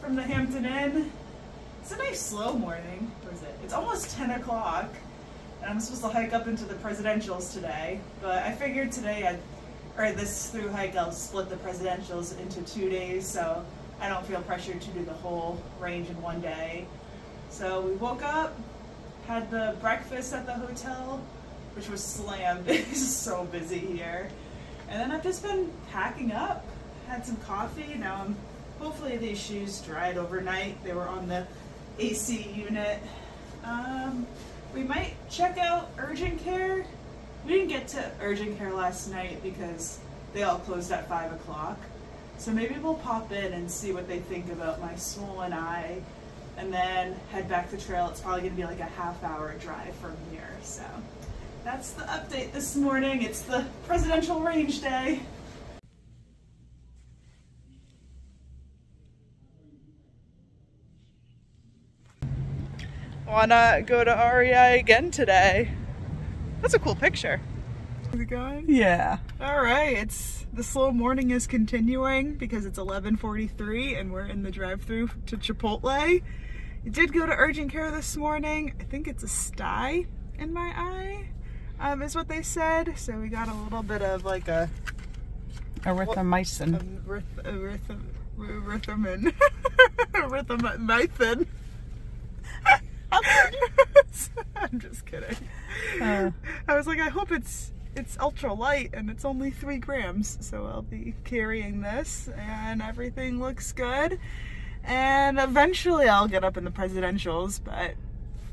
from the Hampton Inn. It's a nice slow morning. What is it? It's almost 10 o'clock and I'm supposed to hike up into the presidentials today, but I figured today this through hike I'll split the presidentials into 2 days so I don't feel pressured to do the whole range in one day. So we woke up, had the breakfast at the hotel, which was slammed. It's so busy here. And then I've just been packing up, had some coffee. Now hopefully these shoes dried overnight. They were on the AC unit. We might check out urgent care. We didn't get to urgent care last night because they all closed at 5 o'clock. So maybe we'll pop in and see what they think about my swollen eye and then head back to trail. It's probably gonna be like a half-hour drive from here. So that's the update this morning. It's the presidential range day. Wanna go to REI again today? That's a cool picture. Is it going? Yeah. All right, the slow morning is continuing because it's 11:43 and we're in the drive-thru to Chipotle. I did go to urgent care this morning. I think it's a sty in my eye, is what they said. So we got a little bit of like a erythromycin. Erythromycin. I'm just kidding. I was like, I hope it's ultra light and it's only 3 grams. So I'll be carrying this and everything looks good. And eventually I'll get up in the presidentials, but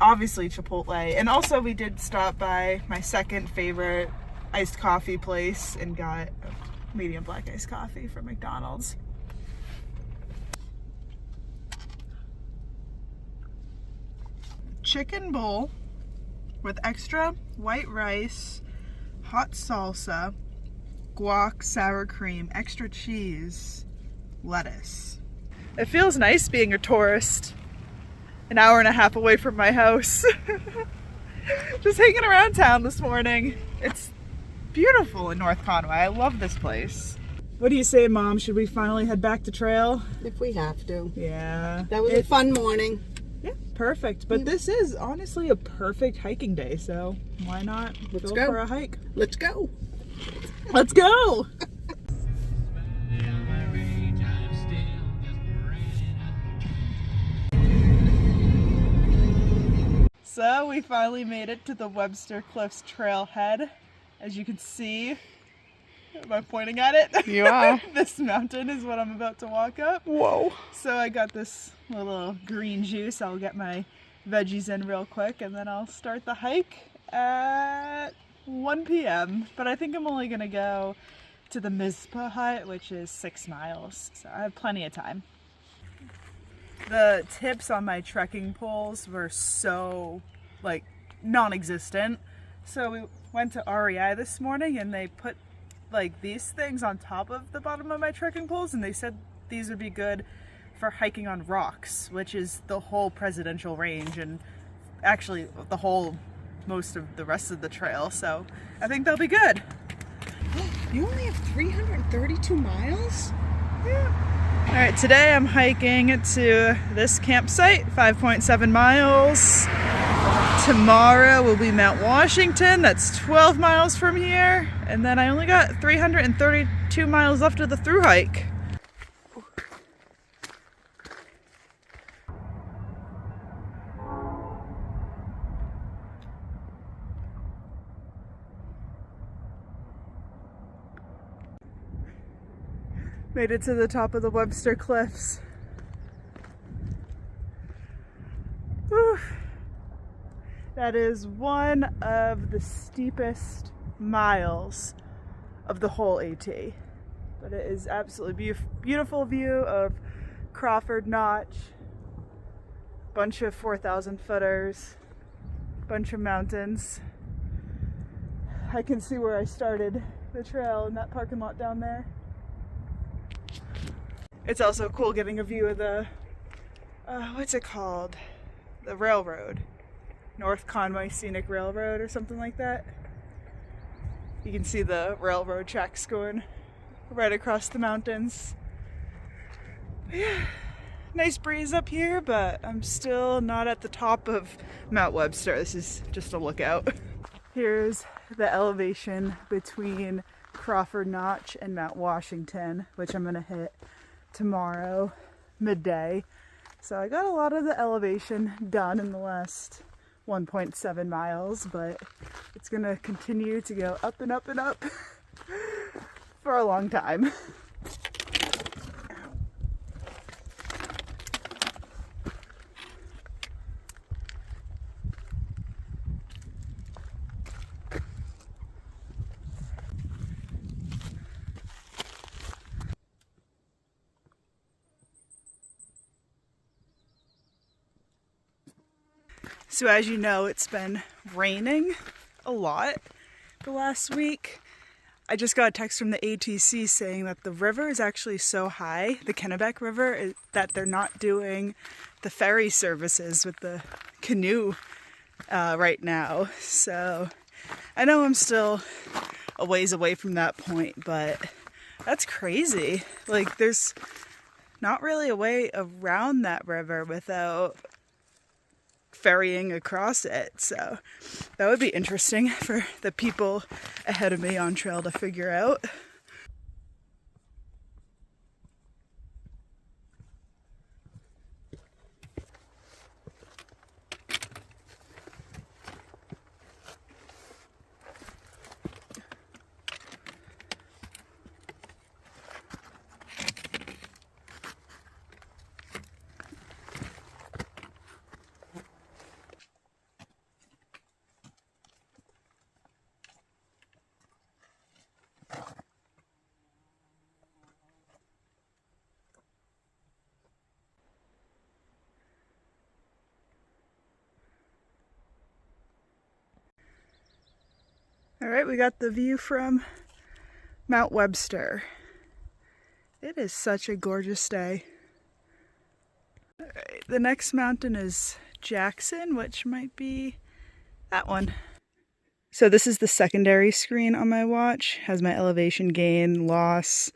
obviously Chipotle. And also we did stop by my second favorite iced coffee place and got a medium black iced coffee from McDonald's. Chicken bowl with extra white rice, hot salsa, guac, sour cream, extra cheese, lettuce. It feels nice being a tourist an hour and a half away from my house. Just hanging around town this morning. It's beautiful in North Conway. I love this place. What do you say, Mom? Should we finally head back to trail? If we have to. Yeah. That was a fun morning. Yeah, perfect. But this is honestly a perfect hiking day, so why not go for a hike? Let's go. Let's go. So we finally made it to the Webster Cliffs trailhead. As you can see, am I pointing at it? You are. This mountain is what I'm about to walk up. Whoa. So I got this little green juice. I'll get my veggies in real quick and then I'll start the hike at 1 p.m. But I think I'm only gonna go to the Mizpah hut, which is 6 miles. So I have plenty of time. The tips on my trekking poles were so like non-existent. So we went to REI this morning and they put like these things on top of the bottom of my trekking poles and they said these would be good for hiking on rocks, which is the whole presidential range and actually most of the rest of the trail. So I think they'll be good. You only have 332 miles? Yeah. All right, today I'm hiking to this campsite, 5.7 miles. Tomorrow will be Mount Washington, that's 12 miles from here. And then I only got 332 miles left of the Thru-Hike. Made it to the top of the Webster Cliffs. Whew. That is one of the steepest miles of the whole AT. But it is absolutely beautiful view of Crawford Notch, bunch of 4,000 footers, bunch of mountains. I can see where I started the trail in that parking lot down there. It's also cool getting a view of the, what's it called? The railroad. North Conway Scenic Railroad or something like that. You can see the railroad tracks going right across the mountains. Yeah, Nice breeze up here, but I'm still not at the top of Mount Webster. This is just a lookout. Here's the elevation between Crawford Notch and Mount Washington, which I'm gonna hit tomorrow midday. So I got a lot of the elevation done in the last 1.7 miles, but it's gonna continue to go up and up and up for a long time. So as you know, it's been raining a lot the last week. I just got a text from the ATC saying that the river is actually so high, the Kennebec River, that they're not doing the ferry services with the canoe right now. So I know I'm still a ways away from that point, but that's crazy. Like, there's not really a way around that river without ferrying across it. So that would be interesting for the people ahead of me on trail to figure out. All right, we got the view from Mount Webster. It is such a gorgeous day. All right, the next mountain is Jackson, which might be that one. So this is the secondary screen on my watch. Has my elevation gain, loss,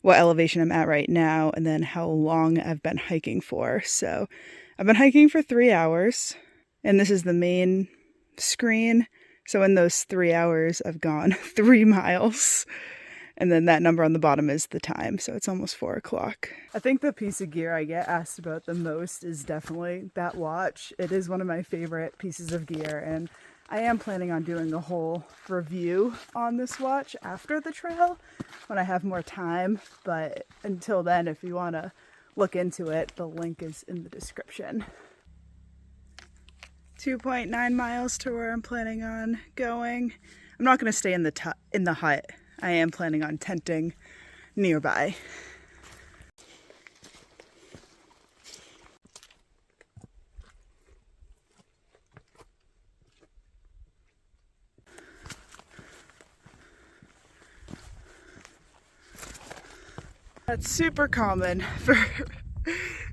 what elevation I'm at right now, and then how long I've been hiking for. So I've been hiking for 3 hours, and this is the main screen. So in those 3 hours, I've gone 3 miles. And then that number on the bottom is the time. So it's almost 4 o'clock. I think the piece of gear I get asked about the most is definitely that watch. It is one of my favorite pieces of gear. And I am planning on doing a whole review on this watch after the trail when I have more time. But until then, if you want to look into it, the link is in the description. 2.9 miles to where I'm planning on going. I'm not going to stay in the hut. I am planning on tenting nearby. That's super common for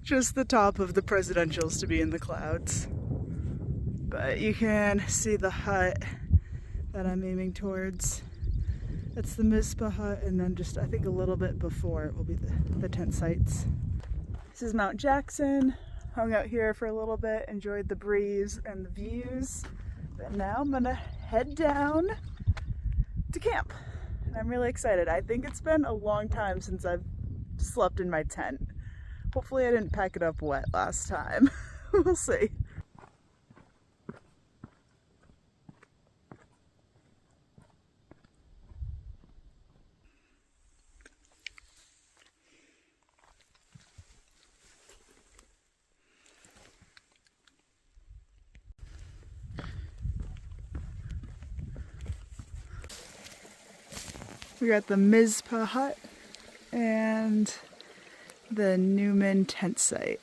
just the top of the presidentials to be in the clouds. But you can see the hut that I'm aiming towards. That's the Mizpah hut, and then just I think a little bit before it will be the tent sites. This is Mount Jackson. Hung out here for a little bit, enjoyed the breeze and the views. But now I'm gonna head down to camp. And I'm really excited. I think it's been a long time since I've slept in my tent. Hopefully I didn't pack it up wet last time. We'll see. We got the Mizpah hut and the Newman tent site.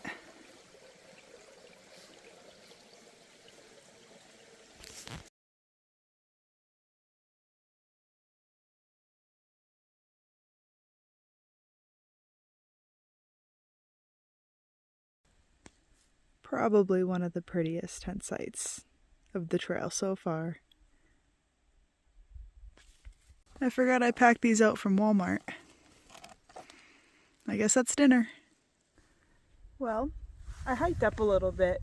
Probably one of the prettiest tent sites of the trail so far. I forgot I packed these out from Walmart. I guess that's dinner. Well, I hiked up a little bit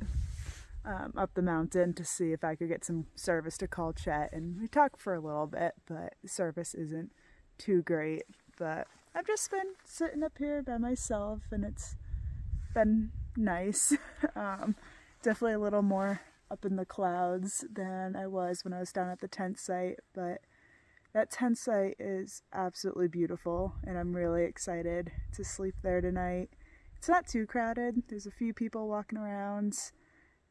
up the mountain to see if I could get some service to call Chet, and we talked for a little bit, but service isn't too great. But I've just been sitting up here by myself, and it's been nice. Definitely a little more up in the clouds than I was when I was down at the tent site, but that tent site is absolutely beautiful, and I'm really excited to sleep there tonight. It's not too crowded. There's a few people walking around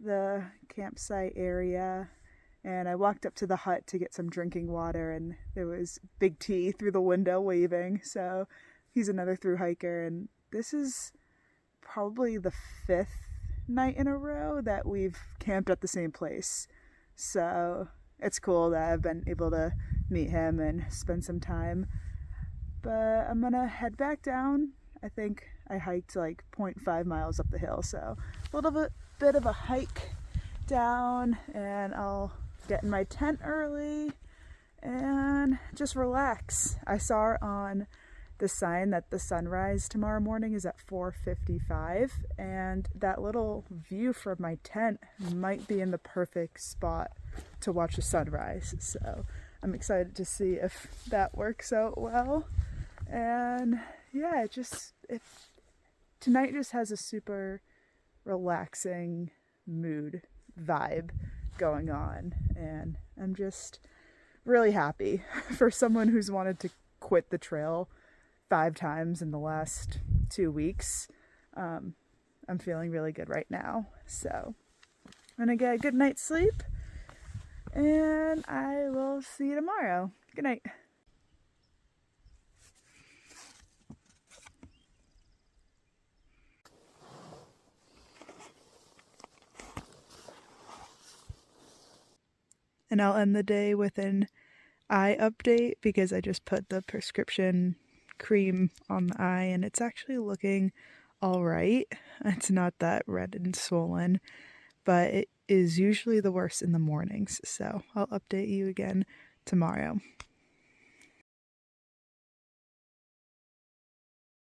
the campsite area, and I walked up to the hut to get some drinking water, and there was Big T through the window waving. So he's another thru-hiker, and this is probably the 5th night in a row that we've camped at the same place. So it's cool that I've been able to meet him and spend some time. But I'm gonna head back down. I think I hiked like 0.5 miles up the hill, so a little bit of a hike down, and I'll get in my tent early and just relax. I saw on the sign that the sunrise tomorrow morning is at 4:55, and that little view from my tent might be in the perfect spot to watch the sunrise. So I'm excited to see if that works out well. And yeah, tonight just has a super relaxing mood vibe going on, and I'm just really happy for someone who's wanted to quit the trail 5 times in the last 2 weeks. I'm feeling really good right now, so I'm gonna get a good night's sleep, and I will see you tomorrow. Good night. And I'll end the day with an eye update because I just put the prescription cream on the eye, and it's actually looking all right. It's not that red and swollen, but it is usually the worst in the mornings. So I'll update you again tomorrow.